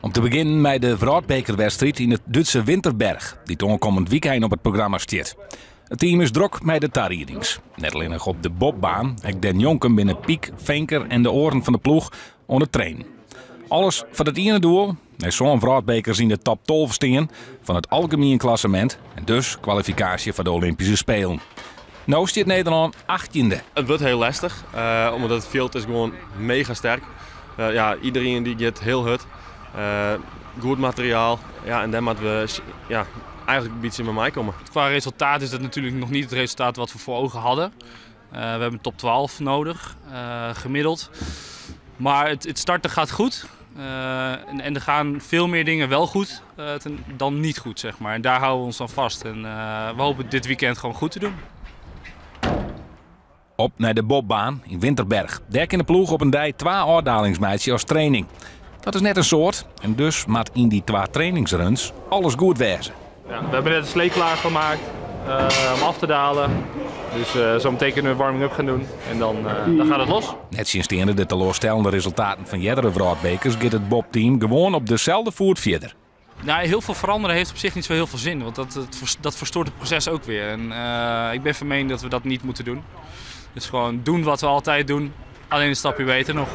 Om te beginnen met de Vroudbekerwedstrijd in het Duitse Winterberg, die het aankomend weekend op het programma staat. Het team is druk met de tarriedings. Net alleen nog op de bobbaan heb Den Jonken binnen Piek, Venker en de oren van de ploeg aan het trainen. Alles voor het ene doel, met zo'n Vroudbekers in de top 12 staan van het algemeen klassement en dus kwalificatie voor de Olympische Spelen. Nu staat Nederland 18e. Het wordt heel lastig, omdat het veld is gewoon mega sterk. Iedereen die gaat heel hard. Goed materiaal. Ja, en dan moeten we eigenlijk een beetje met mij komen. Qua resultaat is dat natuurlijk nog niet het resultaat wat we voor ogen hadden. We hebben top 12 nodig, gemiddeld. Maar het starten gaat goed. En er gaan veel meer dingen wel goed dan niet goed, zeg maar. En daar houden we ons dan vast. En we hopen dit weekend gewoon goed te doen. Op naar de bobbaan in Winterberg. Daar in de ploeg op een dij 2 afdalingsmeisjes als training. Dat is net een soort en dus moet in die 2 trainingsruns alles goed wezen. Ja, we hebben net een slee klaargemaakt om af te dalen. Dus zo meteen kunnen we warming-up gaan doen en dan gaat het los. Net sinds de teleurstellende resultaten van Jeddere Vroudbekers gaat het bobteam gewoon op dezelfde voet verder. Nou, heel veel veranderen heeft op zich niet zo heel veel zin, want dat verstoort het proces ook weer. En ik ben van mening dat we dat niet moeten doen. Dus gewoon doen wat we altijd doen, alleen een stapje beter nog.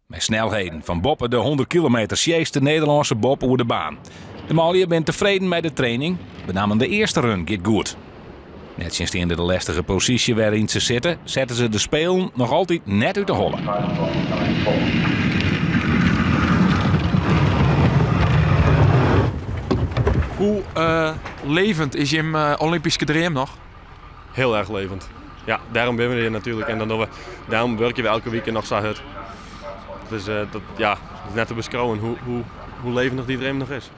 Met snelheden van boppen de 100 kilometer sjeest de Nederlandse bob over de baan. De Malje bent tevreden met de training, met name de eerste run gaat goed. Net sinds de lastige positie waarin ze zitten, zetten ze de spelen nog altijd net uit de hollen. Hoe levend is je Olympische droom nog? Heel erg levend. Ja, daarom zijn we hier natuurlijk en daarom werken we elke week nog zo hard. Dus dat is net te beschouwen hoe levendig die droom nog is.